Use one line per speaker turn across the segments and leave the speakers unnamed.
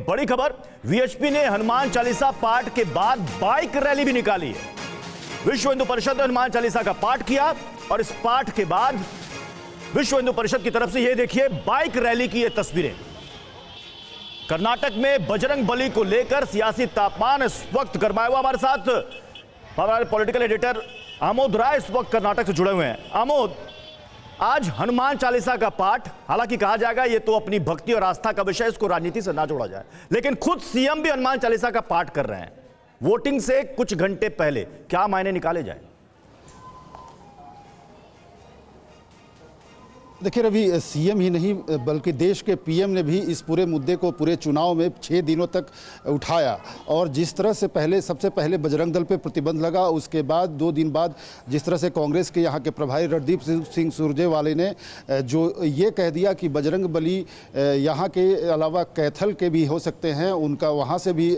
बड़ी खबर, वीएचपी ने हनुमान चालीसा पाठ के बाद बाइक रैली भी निकाली है। विश्व हिंदू परिषद ने हनुमान चालीसा का पाठ किया और इस पाठ के बाद विश्व हिंदू परिषद की तरफ से यह देखिए बाइक रैली की ये तस्वीरें। कर्नाटक में बजरंग बली को लेकर सियासी तापमान इस वक्त गरमाया हुआ। हमारे साथ हमारे पॉलिटिकल एडिटर आमोद राय इस वक्त कर्नाटक से जुड़े हुए हैं। आमोद, आज हनुमान चालीसा का पाठ, हालांकि कहा जाएगा ये तो अपनी भक्ति और आस्था का विषय, इसको राजनीति से ना जोड़ा जाए, लेकिन खुद सीएम भी हनुमान चालीसा का पाठ कर रहे हैं। वोटिंग से कुछ घंटे पहले क्या मायने निकाले जाए?
देखिए रवि, सीएम ही नहीं बल्कि देश के पीएम ने भी इस पूरे मुद्दे को पूरे चुनाव में 6 दिनों तक उठाया। और जिस तरह से सबसे पहले बजरंग दल पे प्रतिबंध लगा, उसके बाद 2 दिन बाद जिस तरह से कांग्रेस के यहाँ के प्रभारी रणदीप सिंह सुरजेवाला ने जो ये कह दिया कि बजरंग बली यहाँ के अलावा कैथल के भी हो सकते हैं, उनका वहाँ से भी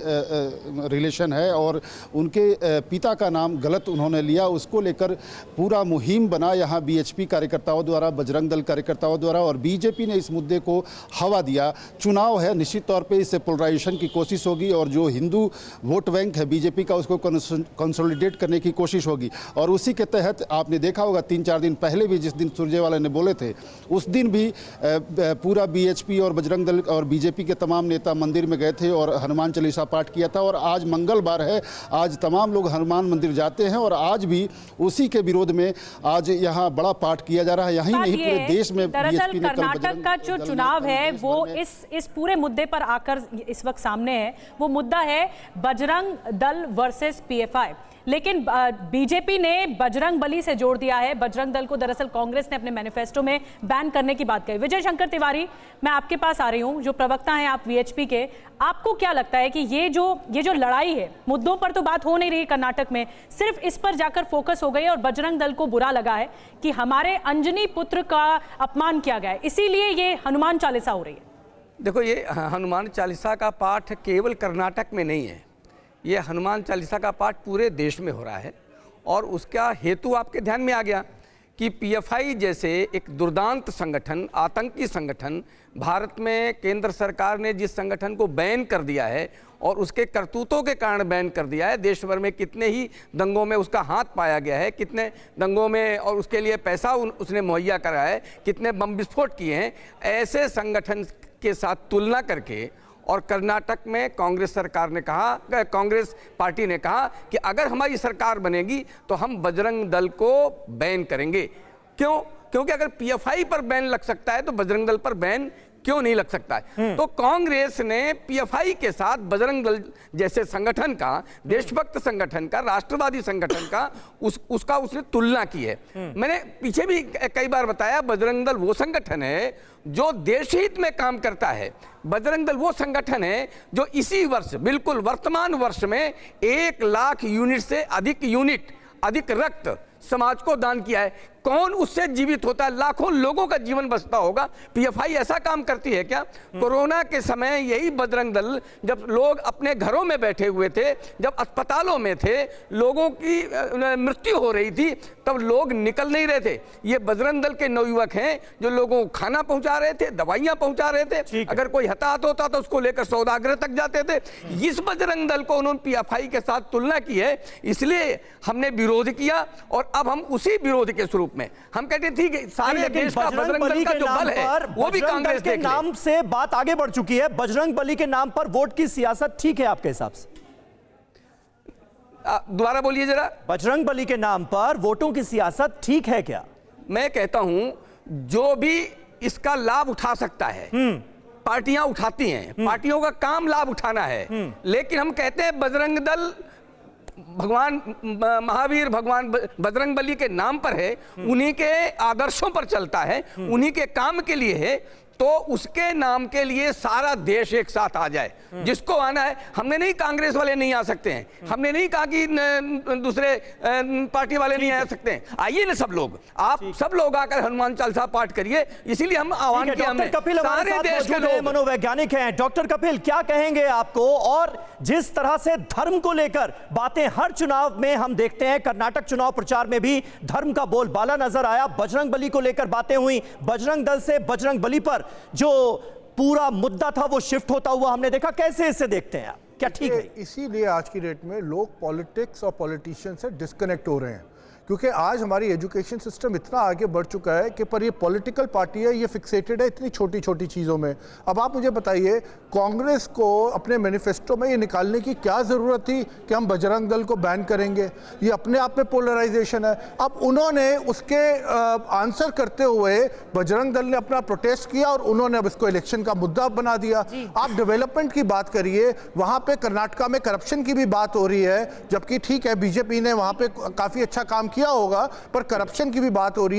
रिलेशन है और उनके पिता का नाम गलत उन्होंने लिया, उसको लेकर पूरा मुहिम बना यहाँ बीएचपी कार्यकर्ताओं द्वारा, बजरंग दल कार्यकर्ताओं द्वारा, और बीजेपी ने इस मुद्दे को हवा दिया। चुनाव है, निश्चित तौर पे इससे पोलराइजेशन की कोशिश होगी और जो हिंदू वोट बैंक है बीजेपी का, उसको कंसोलिडेट करने की कोशिश होगी। और उसी के तहत आपने देखा होगा 3-4 दिन पहले भी, जिस दिन सुरजेवाला ने बोले थे, उस दिन भी पूरा बीएचपी और बजरंग दल और बीजेपी के तमाम नेता मंदिर में गए थे और हनुमान चालीसा पाठ किया था। और आज मंगलवार है, आज तमाम लोग हनुमान मंदिर जाते हैं और आज भी उसी के विरोध में आज यहाँ बड़ा पाठ किया जा रहा है। यहीं नहीं, पूरे देश में।
दरअसल कर्नाटक का जो चुनाव है वो इस पूरे मुद्दे पर आकर इस वक्त सामने है। वो मुद्दा है बजरंग दल वर्सेस पीएफआई, लेकिन बीजेपी ने बजरंग बली से जोड़ दिया है। बजरंग दल को दरअसल कांग्रेस ने अपने मैनिफेस्टो में बैन करने की बात कही। विजय शंकर तिवारी, मैं आपके पास आ रही हूं, जो प्रवक्ता हैं आप वीएचपी के, आपको क्या लगता है कि ये जो लड़ाई है, मुद्दों पर तो बात हो नहीं रही कर्नाटक में, सिर्फ इस पर जाकर फोकस हो गई और बजरंग दल को बुरा लगा है कि हमारे अंजनी पुत्र का अपमान किया गया है, इसीलिए ये हनुमान चालीसा हो रही है?
देखो, ये हनुमान चालीसा का पाठ केवल कर्नाटक में नहीं है, ये हनुमान चालीसा का पाठ पूरे देश में हो रहा है। और उसका हेतु आपके ध्यान में आ गया कि पीएफआई जैसे एक दुर्दांत संगठन, आतंकी संगठन, भारत में केंद्र सरकार ने जिस संगठन को बैन कर दिया है और उसके करतूतों के कारण बैन कर दिया है, देश भर में कितने ही दंगों में उसका हाथ पाया गया है, कितने दंगों में और उसके लिए पैसा उसने मुहैया करा है, कितने बम विस्फोट किए हैं, ऐसे संगठन के साथ तुलना करके और कर्नाटक में कांग्रेस सरकार ने कहा, कांग्रेस पार्टी ने कहा कि अगर हमारी सरकार बनेगी तो हम बजरंग दल को बैन करेंगे। क्यों? क्योंकि अगर पीएफआई पर बैन लग सकता है तो बजरंग दल पर बैन क्यों नहीं लग सकता है? तो कांग्रेस ने पीएफआई के साथ बजरंग दल जैसे संगठन का, देशभक्त संगठन का, राष्ट्रवादी संगठन का उसका उसने तुलना की है। मैंने पीछे भी कई बार बताया, बजरंग दल वो संगठन है जो देशहित में काम करता है। बजरंग दल वो संगठन है जो इसी वर्ष, बिल्कुल वर्तमान वर्ष में 1 लाख यूनिट से अधिक रक्त समाज को दान किया है। कौन उससे जीवित होता है? लाखों लोगों का जीवन बचता होगा। पीएफआई ऐसा काम करती है क्या? कोरोना के समय यही बजरंग दल, जब लोग अपने घरों में बैठे हुए थे, जब अस्पतालों में थे, लोगों की मृत्यु हो रही थी, तब लोग निकल नहीं रहे थे। ये बजरंग दल के नवयुवक हैं जो लोगों को खाना पहुंचा रहे थे, दवाइयां पहुंचा रहे थे। अगर कोई हताहत होता तो उसको लेकर सौदागर तक जाते थे। इस बजरंग दल को उन्होंने पीएफआई के साथ तुलना की है, इसलिए हमने विरोध किया और अब हम उसी विरोध के स्वरूप में हम कहते थे सारे देश का बजरंग दल का जो बल है वो भी कांग्रेस के
नाम से बात आगे बढ़ चुकी है। बजरंग बली के नाम पर वोट की सियासत ठीक है आपके हिसाब से?
दोबारा बोलिए जरा।
बजरंग बली के नाम पर वोटों की सियासत ठीक है क्या?
मैं कहता हूं जो भी इसका लाभ उठा सकता है, पार्टियां उठाती हैं, पार्टियों का काम लाभ उठाना है, लेकिन हम कहते हैं बजरंग दल भगवान महावीर, भगवान बजरंग बली के नाम पर है, उन्हीं के आदर्शों पर चलता है, उन्हीं के काम के लिए है, तो उसके नाम के लिए सारा देश एक साथ आ जाए। जिसको आना है, हमने नहीं कांग्रेस वाले नहीं आ सकते हैं, हमने नहीं कहा कि दूसरे पार्टी वाले नहीं आ सकते हैं, आइए ना सब लोग, आप सब लोग आकर हनुमान चालीसा पाठ करिए। इसीलिए हम आह्वान किया, हमने सारे देश के लोग
मनोवैज्ञानिक हैं। डॉक्टर कपिल, क्या कहेंगे आपको? और जिस तरह से धर्म को लेकर बातें हर चुनाव में हम देखते हैं, कर्नाटक चुनाव प्रचार में भी धर्म का बोलबाला नजर आया, बजरंग बली को लेकर बातें हुई, बजरंग दल से बजरंग बली पर जो पूरा मुद्दा था वो शिफ्ट होता हुआ हमने देखा। कैसे इसे देखते हैं आप, क्या ठीक है?
इसीलिए आज की डेट में लोग पॉलिटिक्स और पॉलिटिशियन से डिस्कनेक्ट हो रहे हैं, क्योंकि आज हमारी एजुकेशन सिस्टम इतना आगे बढ़ चुका है कि पर ये पॉलिटिकल पार्टी है, ये फिक्सेटेड है इतनी छोटी छोटी चीज़ों में। अब आप मुझे बताइए, कांग्रेस को अपने मैनिफेस्टो में ये निकालने की क्या ज़रूरत थी कि हम बजरंग दल को बैन करेंगे? ये अपने आप में पोलराइजेशन है। अब उन्होंने उसके आंसर करते हुए बजरंग दल ने अपना प्रोटेस्ट किया और उन्होंने अब इसको इलेक्शन का मुद्दा बना दिया। आप डेवलपमेंट की बात करिए, वहाँ पे कर्नाटका में करप्शन की भी बात हो रही है, जबकि ठीक है बीजेपी ने वहाँ पे काफ़ी अच्छा काम किया होगा, पर करप्शन की भी बात हो रही है।